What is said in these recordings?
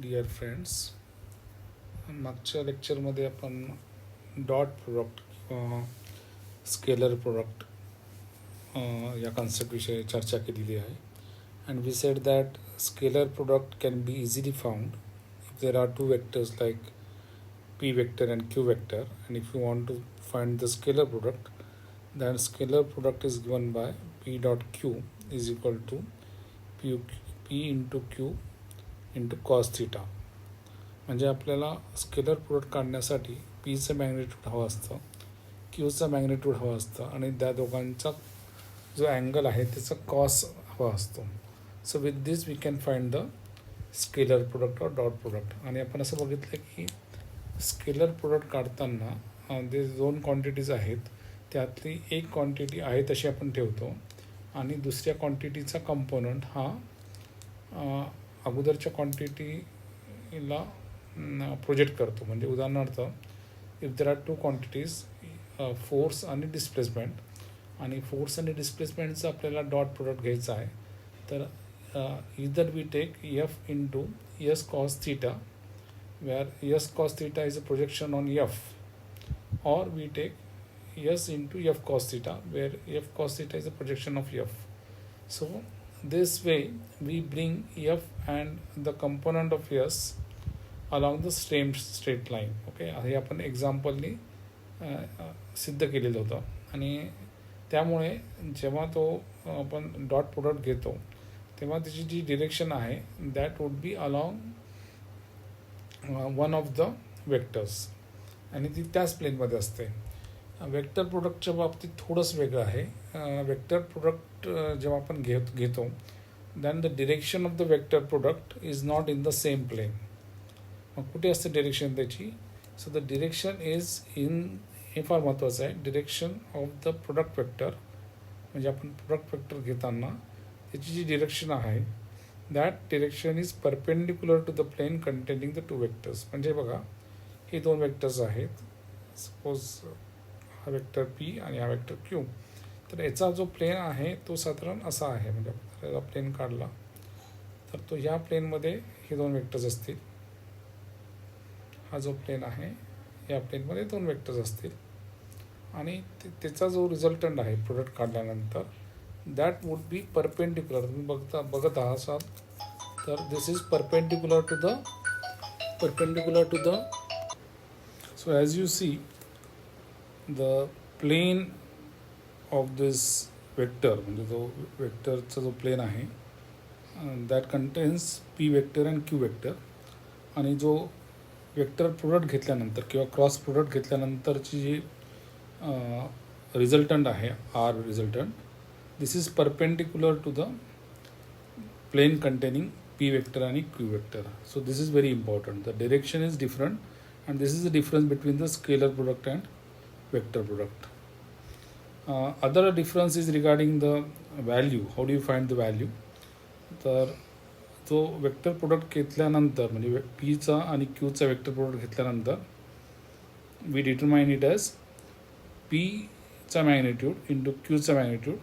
Dear friends, मागच्या लेक्चरमध्ये आपण डॉट प्रोडक्ट किंवा स्केलर प्रोडक्ट या कॉन्सेप्टविषयी चर्चा केलेली आहे. And we said that scalar product can be easily found if there are two vectors like p vector and q vector, and if you want to find the scalar product, then scalar product is given by p dot q is equal to p into q into cos theta. म्हणजे आपल्याला scalar product काढण्यासाठी पीचं magnitude हवं असतं, क्यूचं magnitude हवं असतं आणि त्या दोघांचा जो अँगल आहे त्याचा कॉस हवा असतो. So with this we can find the scalar product और डॉट प्रोडक्ट. आणि आपण असं बघितलं की स्केलर प्रोडक्ट काढताना जे दोन क्वांटिटीज आहेत त्यातली एक क्वांटिटी आहे तशी आपण ठेवतो आणि दुसऱ्या क्वांटिटीचा कंपोनंट हा अगोदरच्या क्वांटिटीला प्रोजेक्ट करतो. म्हणजे उदाहरणार्थ if there are two quantities force आणि डिस्प्लेसमेंट, आणि फोर्स आणि डिस्प्लेसमेंटचं आपल्याला डॉट प्रोडक्ट घ्यायचं आहे, तर either we take F into S cos theta, where s cos theta is a projection on f, or we take s into f cos theta, where f cos theta is a projection of f. So this way we bring f and the component of s along the same straight line. Okay, हे आपण एक्झाम्पलनी सिद्ध केलेलं होतं. आणि त्यामुळे जेव्हा तो आपण डॉट प्रोडक्ट घेतो तेव्हा त्याची जी डिरेक्शन आहे that would be along one of the vectors, आणि ती त्याच प्लेनमध्ये असते. वेक्टर प्रोडक्टच्या बाबतीत थोडंसं वेगळं आहे. वेक्टर प्रोडक्ट जेव्हा आपण घेतो then the direction of the vector product is not in the same plane. मग कुठे असते डिरेक्शन त्याची? So the direction is in, हे फार महत्त्वाचं आहे, direction of the product vector. म्हणजे आपण प्रोडक्ट वेक्टर घेताना त्याची जी डिरेक्शन आहे that direction is perpendicular to the plane containing the two vectors. म्हणजे बघा, हे दोन वेक्टर्स आहेत, सपोज हा वेक्टर पी आणि हा वेक्टर क्यू. तर याचा जो प्लेन आहे तो साधारण असा आहे. म्हणजे त्याचा प्लेन काढला तर तो ह्या प्लेनमध्ये हे दोन वेक्टर्स असतील, हा जो प्लेन आहे या प्लेनमध्ये दोन वेक्टर्स असतील, आणि त्याचा जो रिझल्टंट आहे प्रोडक्ट काढल्यानंतर दॅट वुड बी परपेंडिक्युलर. तुम्ही बघत आहात तर this is perpendicular to the so as you see the plane of this vector, म्हणजे जो वेक्टरचा जो प्लेन आहे that contains P vector and Q vector. आणि जो वेक्टर प्रोडक्ट घेतल्यानंतर किंवा क्रॉस प्रोडक्ट घेतल्यानंतरची जी रिझल्टंट आहे R resultant, this is perpendicular to the plane containing p vector and q vector. So this is very important. The direction is different, and this is the difference between the scalar product and vector product. Other difference is regarding the value. How do you find the value? तर जो vector product घेतल्यानंतर म्हणजे पीचा आणि क्यूचा vector product घेतल्यानंतर we determine it as पीचा magnitude into क्यूचा magnitude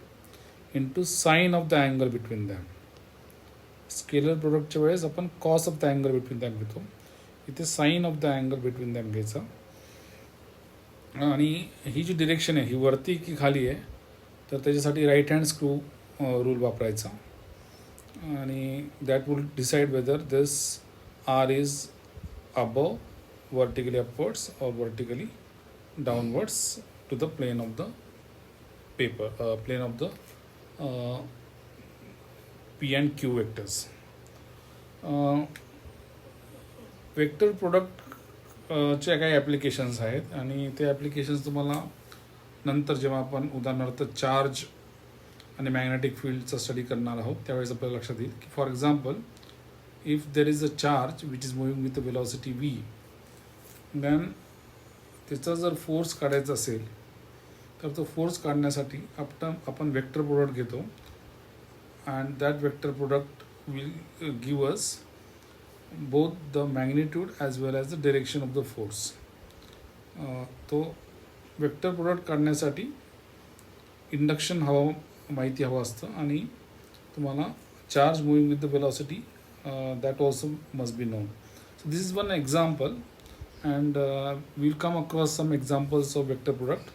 into sine of the angle between them. Scalar प्रोडक्टच्या वेळेस आपण cos of the angle between them घेतो, इथे sine of the angle between them घ्यायचा. आणि ही जी डिरेक्शन आहे ही वरती की खाली आहे, तर त्याच्यासाठी राईट हँड स्क्रू रूल वापरायचा, आणि that will decide whether this R is above vertically upwards or vertically downwards to the plane of the paper, plane of the P and Q vectors. Vector प्रोडक्टच्या काही applications आहेत, आणि ते applications तुम्हाला नंतर जेव्हा आपण उदाहरणार्थ चार्ज आणि मॅग्नेटिक फील्डचा स्टडी करणार आहोत त्यावेळेस आपल्याला लक्षात येईल की for example if there is a charge which is moving with the velocity V, than त्याचा जर फोर्स काढायचा असेल तर तो फोर्स काढण्यासाठी आपण वेक्टर प्रोडक्ट घेतो, and that vector product will give us both the magnitude as well as the direction of the force. तो वेक्टर प्रोडक्ट काढण्यासाठी इंडक्शन माहिती हवं असतं, आणि तुम्हाला charge moving with the velocity that also must be known. This is one example, and we'll come across some examples of vector product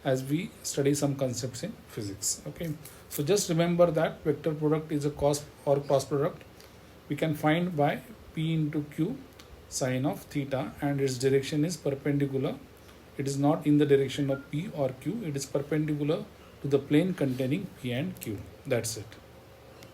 as we study some concepts in physics. Okay, so just remember that vector product is a cost or cross product we can find by P into Q sine of theta, and its direction is perpendicular. It is not in the direction of P or Q, it is perpendicular to the plane containing P and Q. That's it.